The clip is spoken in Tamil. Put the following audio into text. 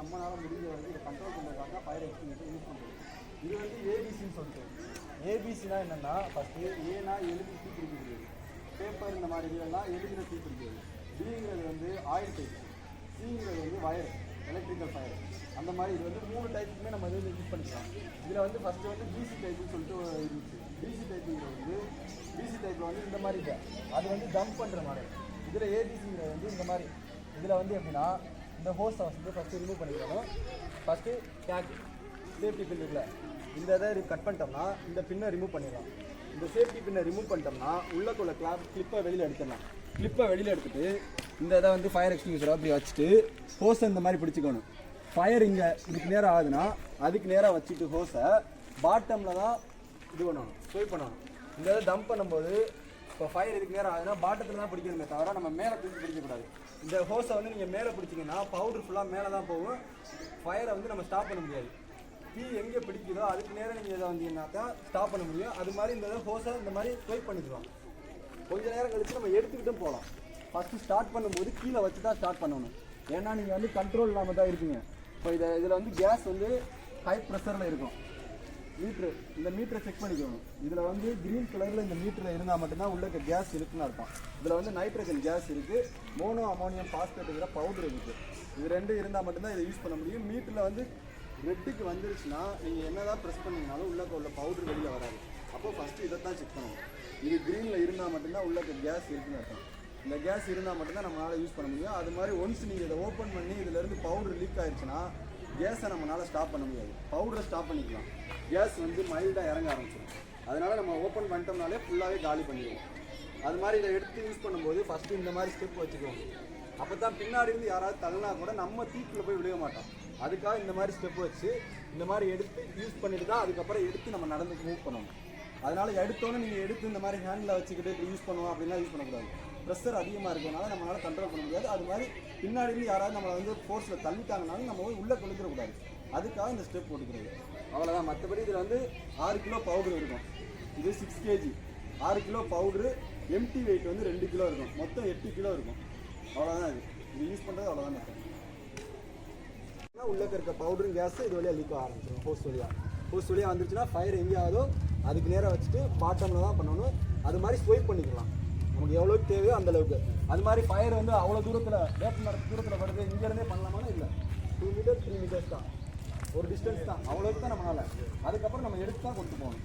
நம்மளால் முடிஞ்ச வரைக்கும் இதை கண்ட்ரோல் பண்ணுறதுக்காக தான் ஃபயர் எக்ஸ்டிங்யூஷர் யூஸ் பண்ணுறது. இது வந்து ஏபிசின்னு சொல்லிட்டு. ஏபிசினா என்னென்னா ஃபஸ்ட்டு ஏனா எழுதி தீ பிடிக்கிறது, பேப்பர் இந்த மாதிரி இதெல்லாம் எழுதின தீ பிடிக்கிறது. பிங்கிறது வந்து ஆயில் டைப், சிங்கிறது வந்து வயர், எலக்ட்ரிக்கல் ஃபயர். அந்த மாதிரி இது வந்து 3 டைப்புமே நம்ம இதில் யூஸ் பண்ணிக்கலாம். இதில் வந்து ஃபஸ்ட்டு வந்து பிசி டைப்புன்னு சொல்லிட்டு இருந்துச்சு. பிசி டைப்புங்கிறது வந்து பிசி டைப்பில் வந்து இந்த மாதிரி இல்லை, அது வந்து ஜம்ப் பண்ணுற மாதிரி. இதில் ஏபிசிங்கிறது வந்து இந்த மாதிரி. இதில் வந்து எப்படின்னா இந்த ஹோஸை வந்து ஃபஸ்ட்டு ரிமூவ் பண்ணிக்கணும். ஃபஸ்ட்டு கேக் சேஃப்டி பின் இல்லை, இந்த இதை கட் பண்ணிட்டோம்னா இந்த பின்னை ரிமூவ் பண்ணிடலாம். இந்த சேஃப்டி பின்னை ரிமூவ் பண்ணிட்டோம்னா உள்ளக்குள்ள கிளிப்பை வெளியில் எடுத்துடலாம். கிளிப்பை வெளியில் எடுத்துகிட்டு இந்த இதை வந்து ஃபயர் எக்ஸ்டிங்யூஷரை அப்படி வச்சுட்டு ஹோஸை இந்த மாதிரி பிடிச்சிக்கணும். ஃபயர் இங்கே இதுக்கு நேரம் ஆகுதுன்னா அதுக்கு நேராக வச்சுட்டு ஹோஸை பாட்டமில் தான் இது பண்ணணும், ஸ்வைப் பண்ணணும். இந்த இதை டம்ப் பண்ணும்போது இப்போ ஃபயர் இதுக்கு நேரம் ஆகுதுன்னா பாட்டத்தில் தான் பிடிக்கணுமே தவிர நம்ம மேலே தூக்கி பிடிக்கக்கூடாது. இந்த ஹோஸை வந்து நீங்கள் மேலே பிடிச்சிங்கன்னா பவுடர் ஃபுல்லாக மேலே தான் போகும். ஃபயரை வந்து நம்ம ஸ்டாப் பண்ண முடியாது. தீ எங்கே பிடிக்குதோ அதுக்கு நேரம் நீங்கள் இதை வந்தீங்கன்னா தான் ஸ்டாப் பண்ண முடியும். அது மாதிரி இந்த ஹோஸை இந்த மாதிரி ஸ்வைப் பண்ணிக்கலாம். கொஞ்சம் நேரம் கழித்து நம்ம எடுத்துக்கிட்டும் போகலாம். ஃபஸ்ட்டு ஸ்டார்ட் பண்ணும்போது கீழே வச்சு தான் ஸ்டார்ட் பண்ணணும். ஏன்னா நீங்கள் வந்து கண்ட்ரோல் இல்லாமல் தான் இருக்கீங்க. இப்போ இதில் வந்து கேஸ் வந்து ஹை ப்ரெஷரில் இருக்கும். இந்த மீட்டரை செக் பண்ணிக்கணும். இதில் வந்து க்ரீன் கலரில் இந்த மீட்டரில் இருந்தால் மட்டும்தான் உள்ள கேஸ் இருக்குன்னு அர்த்தம். இதில் வந்து நைட்ரஜன் கேஸ் இருக்குது, மோனோ அமோனியம் பாஸ்பேட்டுங்கிற பவுடர் இருக்குது. இது 2 இருந்தால் மட்டும்தான் இதை யூஸ் பண்ண முடியும். மீட்டரில் வந்து ரெட்டுக்கு வந்துருச்சுன்னா நீங்கள் என்ன தான் ப்ரெஸ் பண்ணிங்கனாலும் உள்ள பவுடர் வெளியில் வராது. அப்போது ஃபஸ்ட்டு இதை தான் செக் பண்ணணும். இது க்ரீனில் இருந்தால் மட்டும்தான் உள்ள கேஸ் இருக்குன்னு அர்த்தம். இந்த கேஸ் இருந்தால் மட்டும்தான் நம்மளால் யூஸ் பண்ண முடியும். அது மாதிரி ஒன்ஸ் நீங்கள் இதை ஓப்பன் பண்ணி இதிலேருந்து பவுடர் லீக் ஆகிடுச்சுன்னா கேஸை நம்மளால் ஸ்டாப் பண்ண முடியாது. பவுடரை ஸ்டாப் பண்ணிக்கலாம். கேஸ் வந்து மைல்டாக இறங்க ஆரம்பிச்சிடும். அதனால் நம்ம ஓப்பன் பண்ணிட்டோம்னாலே ஃபுல்லாகவே காலி பண்ணிடுவோம். அது மாதிரி இதை எடுத்து யூஸ் பண்ணும்போது ஃபஸ்ட்டு இந்த மாதிரி ஸ்டெப் வச்சுக்குவோம். அப்போ தான் பின்னாடி இருந்து யாராவது தள்ளினா கூட நம்ம தீக்கில் போய் விழுக மாட்டோம். அதுக்காக இந்த மாதிரி ஸ்டெப் வச்சு இந்த மாதிரி எடுத்து யூஸ் பண்ணிட்டு தான் அதுக்கப்புறம் எடுத்து நம்ம நடந்து மூவ் பண்ணணும். அதனால் எடுத்தோன்னே நீங்கள் எடுத்து இந்த மாதிரி ஹேண்டில் வச்சுக்கிட்டு இப்போ யூஸ் பண்ணுவோம் அப்படின்லாம் யூஸ் பண்ணக்கூடாது. ப்ரெஷர் அதிகமாக இருக்கிறதுனால நம்மளால் கண்ட்ரோல் பண்ண முடியாது. அது மாதிரி பின்னாடி இருந்து யாராவது நம்மளை வந்து ஃபோர்ஸில் தள்ளிட்டாங்கனாலும் நம்ம போய் உள்ளே கொளுத்துடக்கூடாது. அதுக்காக இந்த ஸ்டெப் போட்டுக்கிறது அவ்வளோதான். மற்றபடி இதில் வந்து 6 கிலோ பவுடர் இருக்கும். இது 6 kg. 6 kilo powder, empty weight வந்து 2 கிலோ இருக்கும். மொத்தம் 8 கிலோ இருக்கும். அவ்வளோதான். இது யூஸ் பண்ணுறது அவ்வளோதான் மெத்தட். உள்ளே இருக்க பவுடரும் கேஸு இது வழியாக லீக் ஆரம்பிச்சிடும். ஹோஸ் வழியாக வந்துருச்சுன்னா ஃபயர் எங்கே ஆகுதோ அதுக்கு நேராக வச்சுட்டு பாட்டமில் தான் பண்ணணும். அது மாதிரி ஸ்வைப் பண்ணிக்கலாம் நமக்கு எவ்வளோக்கு தேவையோ அந்தளவுக்கு. அது மாதிரி ஃபயர் வந்து அவ்வளோ தூரத்தில் வேப்ப தூரத்தில் வருது இங்கேருந்தே பண்ணலாமான்னு இல்லை. 2 மீட்டர் 3 மீட்டர்ஸ் தான், ஒரு டிஸ்டன்ஸ் தான், அவ்வளோக்கு தான் நம்மளால். அதுக்கப்புறம் நம்ம எடுத்து தான் கொண்டு போகணும்.